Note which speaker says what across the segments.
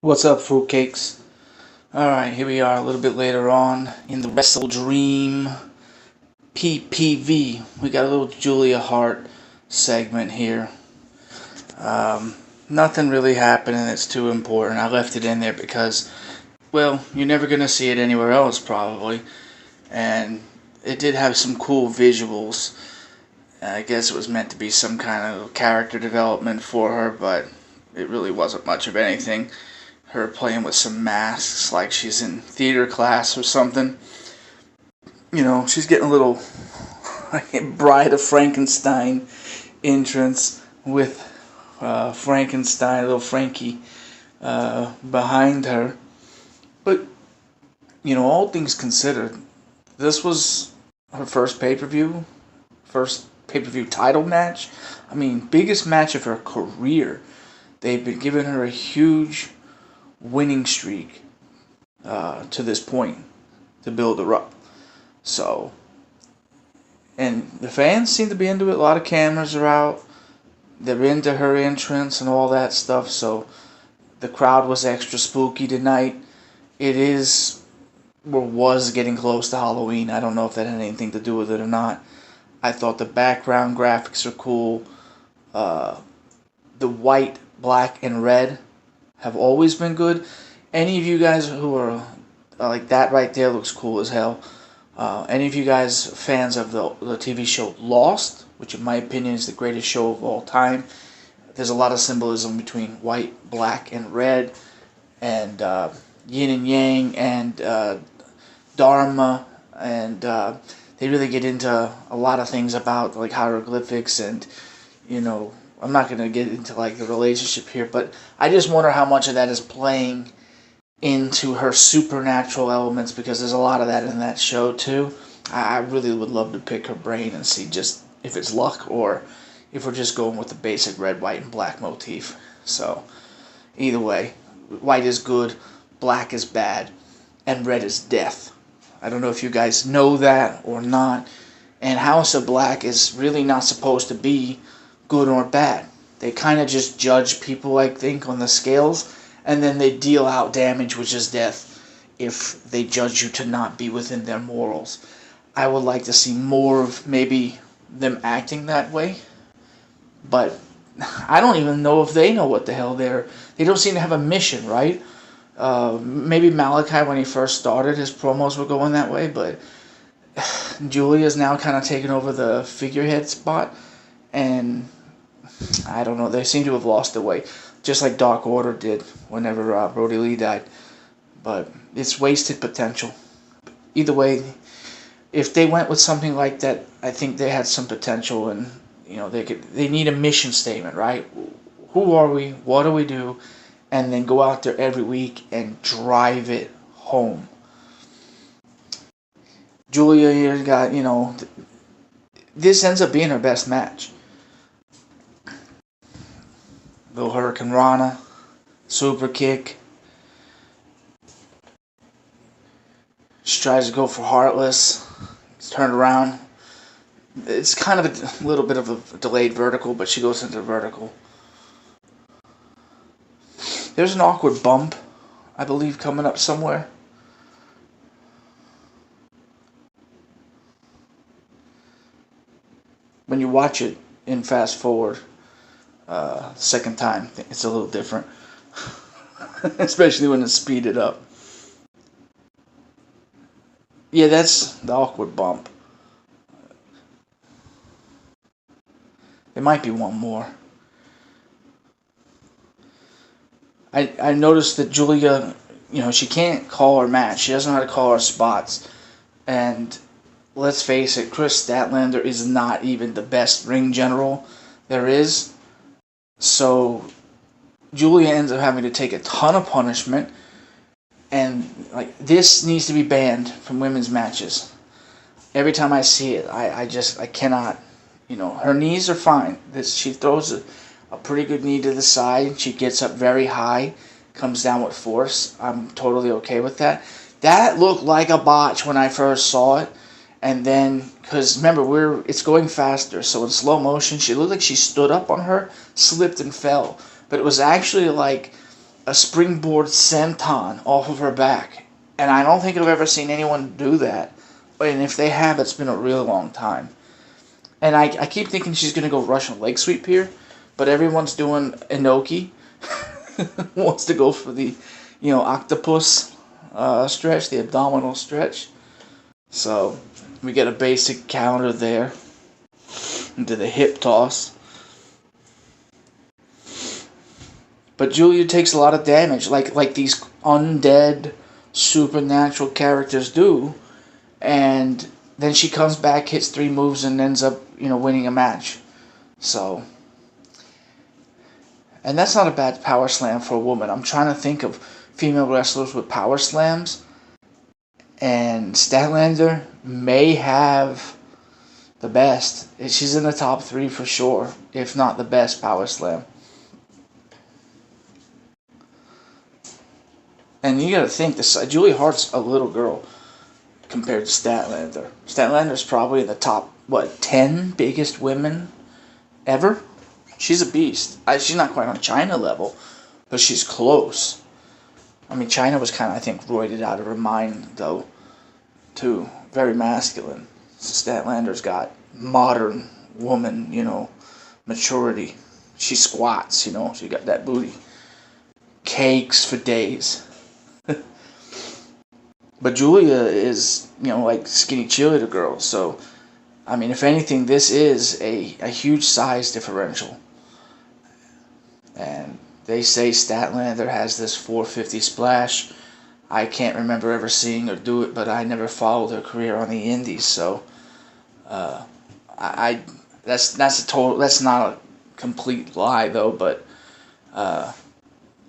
Speaker 1: What's up, fruitcakes? Alright, here we are a little bit later on in the Wrestledream PPV. We got a little Julia Hart segment here. Nothing really happening that's too important. I left it in there because, well, you're never going to see it anywhere else probably. And it did have some cool visuals. I guess it was meant to be some kind of character development for her, but it really wasn't much of anything. Her playing with some masks like she's in theater class or something. You know, she's getting a little Bride of Frankenstein entrance with Frankenstein, little Frankie, behind her. But, you know, all things considered, this was her first pay-per-view title match. I mean, biggest match of her career. They've been giving her a huge winning streak to this point to build her up. So, and the fans seem to be into it. A lot of cameras are out. They're into her entrance and all that stuff. So the crowd was extra spooky tonight. It is or was getting close to Halloween. I don't know if that had anything to do with it or not. I thought the background graphics are cool. The white, black, and red have always been good. Any of you guys who are like that right there looks cool as hell. Any of you guys fans of the TV show Lost, which in my opinion is the greatest show of all time, there's a lot of symbolism between white, black, and red, and yin and yang, and dharma, and they really get into a lot of things about like hieroglyphics and, you know, I'm not going to get into like the relationship here, but I just wonder how much of that is playing into her supernatural elements, because there's a lot of that in that show too. I really would love to pick her brain and see just if it's luck or if we're just going with the basic red, white, and black motif. So either way, white is good, black is bad, and red is death. I don't know if you guys know that or not. And House of Black is really not supposed to be good or bad. They kind of just judge people, I think, on the scales, and then they deal out damage, which is death, if they judge you to not be within their morals. I would like to see more of maybe them acting that way, but I don't even know if they know what the hell they don't seem to have a mission, right? Maybe Malachi, when he first started, his promos were going that way, but Julia's now kind of taken over the figurehead spot, and I don't know, they seem to have lost their way, just like Dark Order did whenever Brody Lee died. But it's wasted potential. Either way, if they went with something like that, I think they had some potential, and you know, they need a mission statement, right? Who are we? What do we do? And then go out there every week and drive it home. Julia here got, you know, this ends up being her best match. Little Hurricane Rana, super kick. She tries to go for Heartless. It's turned around. It's kind of a little bit of a delayed vertical, but she goes into vertical. There's an awkward bump, I believe, coming up somewhere. When you watch it in fast forward, second time, it's a little different. Especially when it's speeded up. Yeah, that's the awkward bump. There might be one more. I noticed that Julia, you know, she can't call her match. She doesn't know how to call her spots. And let's face it, Chris Statlander is not even the best ring general there is. So Julia ends up having to take a ton of punishment, and like this needs to be banned from women's matches. Every time I see it, I cannot. You know, her knees are fine. She throws a pretty good knee to the side. She gets up very high, comes down with force. I'm totally okay with that. That looked like a botch when I first saw it. And then, because remember, it's going faster, so in slow motion, she looked like she stood up on her, slipped and fell. But it was actually like a springboard senton off of her back. And I don't think I've ever seen anyone do that. And if they have, it's been a real long time. And I keep thinking she's going to go Russian leg sweep here, but everyone's doing Inoki. Wants to go for the, octopus stretch, the abdominal stretch. So we get a basic counter there into the hip toss. But Julia takes a lot of damage, like these undead supernatural characters do, and then she comes back, hits 3 moves, and ends up, winning a match. So, and that's not a bad power slam for a woman. I'm trying to think of female wrestlers with power slams, and Statlander may have the best. She's in the top 3 for sure, if not the best power slam. And you gotta think, Julia Hart's a little girl compared to Statlander. Statlander's probably in the top, 10 biggest women ever? She's a beast. She's not quite on China level, but she's close. I mean, China was kind of, I think, roided out of her mind, though, too. Very masculine. So Statlander's got modern woman, maturity. She squats, she got that booty. Cakes for days. But Julia is, like skinny cheerleader girl. So, I mean, if anything, this is a huge size differential. And they say Statlander has this 450 splash. I can't remember ever seeing her do it, but I never followed her career on the indies. So, that's not a complete lie though. But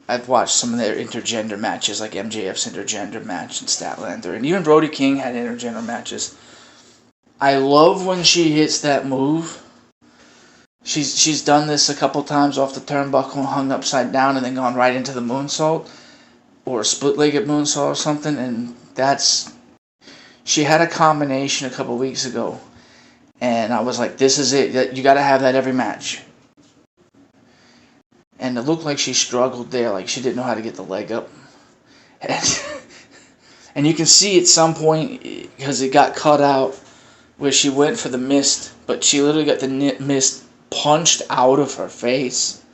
Speaker 1: I've watched some of their intergender matches, like MJF's intergender match and Statlander, and even Brody King had intergender matches. I love when she hits that move. She's done this a couple times off the turnbuckle and hung upside down and then gone right into the moonsault or a split-legged moonsault or something, and she had a combination a couple weeks ago, and I was like, this is it. You got to have that every match. And it looked like she struggled there, like she didn't know how to get the leg up. And you can see at some point, because it got cut out, where she went for the mist, but she literally got the mist punched out of her face,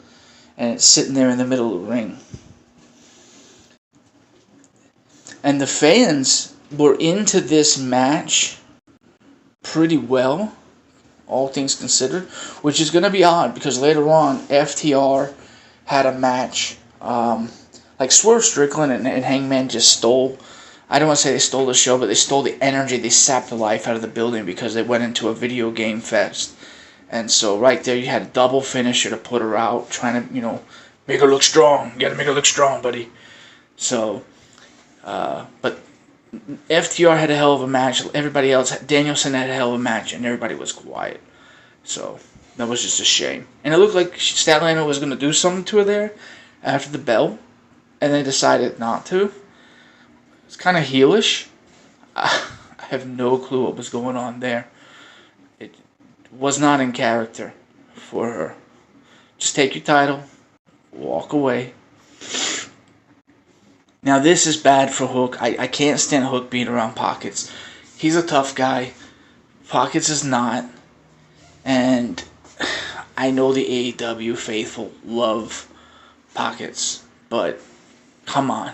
Speaker 1: and it's sitting there in the middle of the ring. And the fans were into this match pretty well, all things considered, which is going to be odd, because later on, FTR had a match, like Swerve Strickland and Hangman just stole, I don't want to say they stole the show, but they stole the energy, they sapped the life out of the building because they went into a video game fest. And so right there you had a double finisher to put her out, trying to, make her look strong. You gotta make her look strong, buddy. So, but FTR had a hell of a match. Everybody else, Danielson had a hell of a match, and everybody was quiet. So, that was just a shame. And it looked like Statlander was going to do something to her there after the bell, and they decided not to. It's kind of heelish. I have no clue what was going on there. It was not in character for her. Just take your title, walk away. Now this is bad for Hook. I can't stand Hook being around Pockets. He's a tough guy. Pockets is not. And I know the AEW faithful love Pockets, but come on.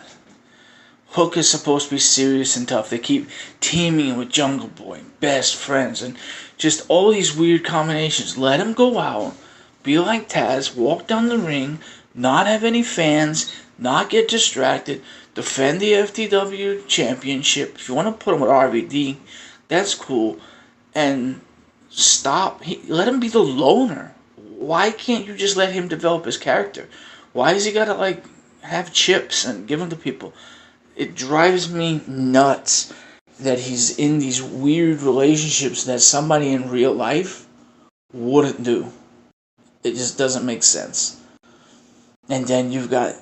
Speaker 1: Hook is supposed to be serious and tough. They keep teaming with Jungle Boy, best friends, and just all these weird combinations. Let him go out, be like Taz, walk down the ring, not have any fans, not get distracted, defend the FTW championship. If you want to put him with RVD, that's cool. And stop. Let him be the loner. Why can't you just let him develop his character? Why has he got to, have chips and give them to people? It drives me nuts that he's in these weird relationships that somebody in real life wouldn't do. It just doesn't make sense. And then you've got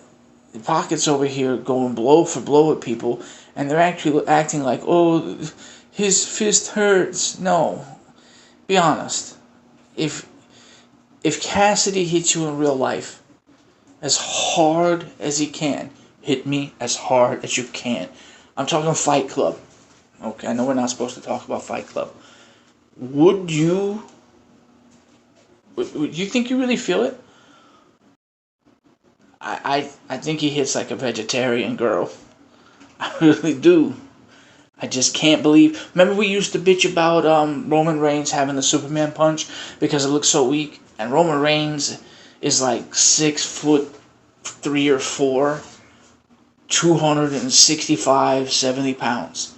Speaker 1: the Pockets over here going blow for blow at people, and they're actually acting like, oh, his fist hurts. No. Be honest. If Cassidy hits you in real life, as hard as he can. Hit me as hard as you can. I'm talking Fight Club. Okay, I know we're not supposed to talk about Fight Club. Would you think you really feel it? I think he hits like a vegetarian girl. I really do. I just can't believe. Remember we used to bitch about Roman Reigns having the Superman punch because it looks so weak, and Roman Reigns is like 6'3" or 4, 265, 70 pounds.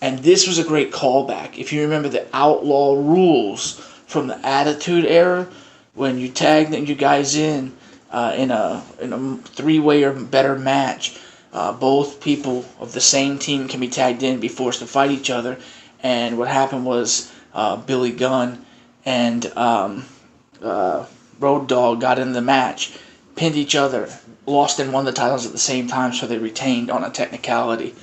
Speaker 1: And this was a great callback. If you remember the Outlaw Rules from the Attitude Era, when you tagged you guys in a 3-way or better match, both people of the same team can be tagged in, be forced to fight each other. And what happened was Billy Gunn and Road Dogg got in the match, pinned each other, lost and won the titles at the same time, so they retained on a technicality.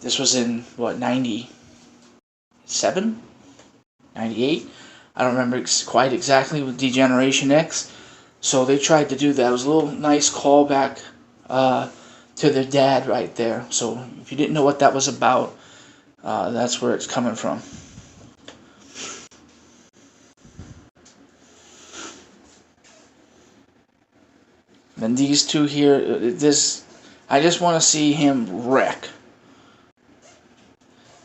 Speaker 1: This was in, 97? 98? I don't remember quite exactly with Degeneration X. So they tried to do that. It was a little nice callback to their dad right there. So if you didn't know what that was about, that's where it's coming from. And these two here, I just want to see him wreck.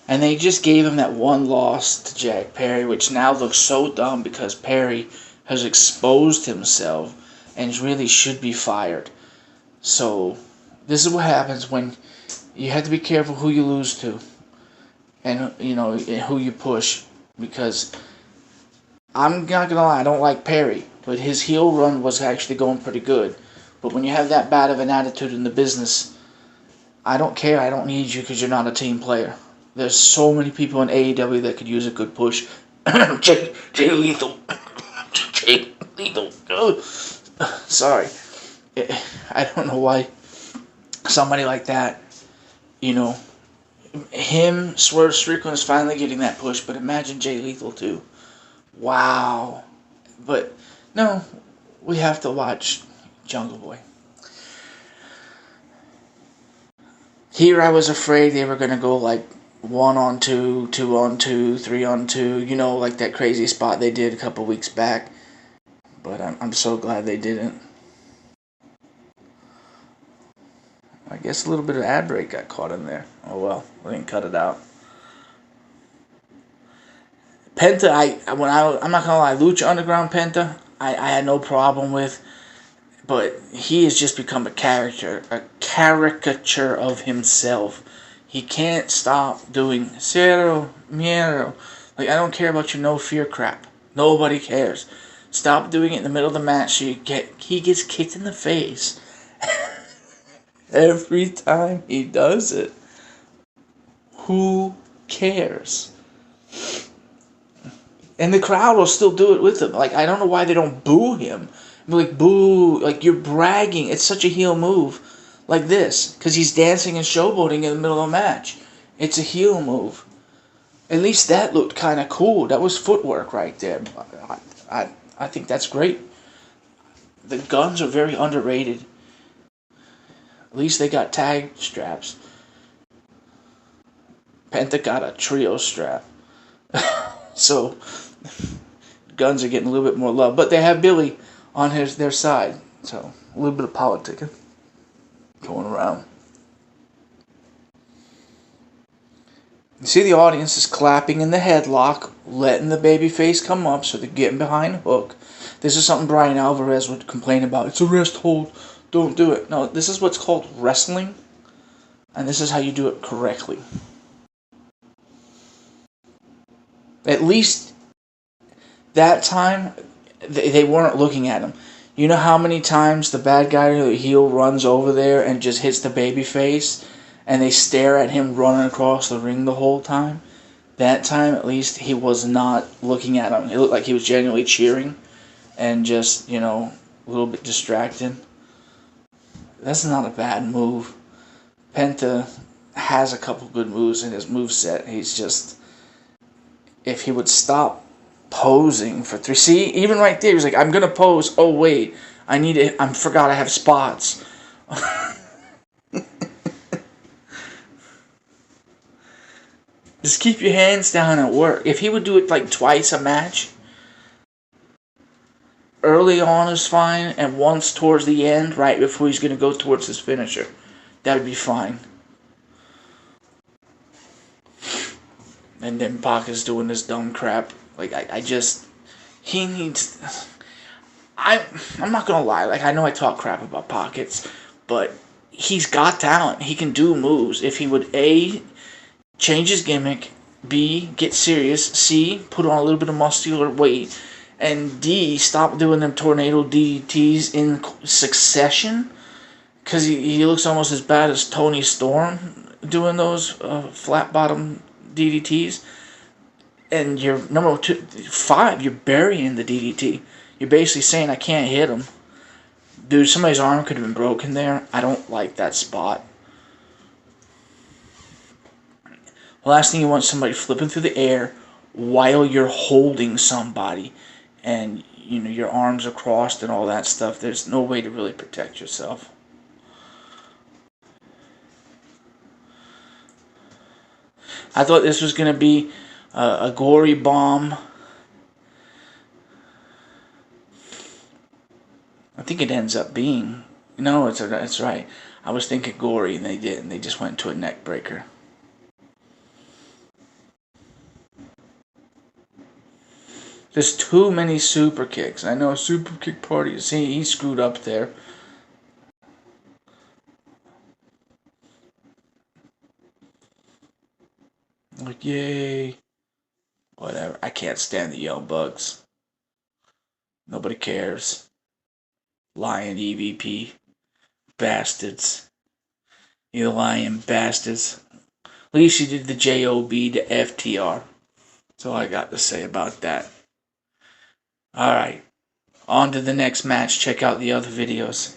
Speaker 1: And they just gave him that one loss to Jack Perry, which now looks so dumb because Perry has exposed himself and really should be fired. So this is what happens when you have to be careful who you lose to, and who you push, because I'm not gonna lie, I don't like Perry, but his heel run was actually going pretty good. But when you have that bad of an attitude in the business, I don't care. I don't need you because you're not a team player. There's so many people in AEW that could use a good push. Jay Lethal. Jay Lethal. Sorry. I don't know why somebody like that, him, Swerve Strickland is finally getting that push, but imagine Jay Lethal too. Wow. But, no, we have to watch Jungle Boy. Here I was afraid they were going to go like 1-on-2, 2-on-2, 3-on-2, like that crazy spot they did a couple weeks back. But I'm so glad they didn't. I guess a little bit of ad break got caught in there. Oh well, we didn't cut it out. Penta, I'm not gonna lie, Lucha Underground Penta, I had no problem with, but he has just become a caricature of himself. He can't stop doing cero miedo. Like, I don't care about your no fear crap. Nobody cares. Stop doing it in the middle of the match so he gets kicked in the face every time he does it. Who cares? And the crowd will still do it with him. Like, I don't know why they don't boo him. Like, boo, like, you're bragging. It's such a heel move. Like this, because he's dancing and showboating in the middle of a match. It's a heel move. At least that looked kind of cool. That was footwork right there. I think that's great. The guns are very underrated. At least they got tag straps. Penta got a trio strap. So, guns are getting a little bit more love. But they have Billy on their side. So, a little bit of politicking going around. You see the audience is clapping in the headlock, letting the babyface come up so they're getting behind the hook. This is something Brian Alvarez would complain about. It's a wrist hold. Don't do it. No, this is what's called wrestling, and this is how you do it correctly. At least that time, they weren't looking at him. You know how many times the bad guy or the heel runs over there and just hits the baby face, and they stare at him running across the ring the whole time? That time, at least, he was not looking at him. It looked like he was genuinely cheering and just, a little bit distracted. That's not a bad move. Penta has a couple good moves in his moveset. He's just, if he would stop posing for 3. See, even right there, he's like, I'm going to pose. Oh, wait. I forgot I have spots. Just keep your hands down at work. If he would do it like twice a match, early on is fine, and once towards the end, right before he's going to go towards his finisher, that would be fine. And then Pac is doing this dumb crap. Like, he needs... I'm not gonna lie, like, I know I talk crap about Pockets, but he's got talent. He can do moves. If he would, A, change his gimmick, B, get serious, C, put on a little bit of muscular weight, and D, stop doing them tornado DDTs in succession, because he looks almost as bad as Tony Storm doing those flat bottom DDTs. And you're number 5, you're burying the DDT. You're basically saying, I can't hit him. Dude, somebody's arm could have been broken there. I don't like that spot. The last thing you want is somebody flipping through the air while you're holding somebody. And, you know, your arms are crossed and all that stuff. There's no way to really protect yourself. I thought this was going to be a gory bomb. I think it ends up being... No, it's right. I was thinking gory, and they didn't. They just went to a neck breaker. There's too many super kicks. I know super kick party. See, he screwed up there. Like, yay. Whatever. I can't stand the Young Bucks. Nobody cares. Lying EVP. Bastards. You lying bastards. At least you did the JOB to FTR. That's all I got to say about that. Alright. On to the next match. Check out the other videos.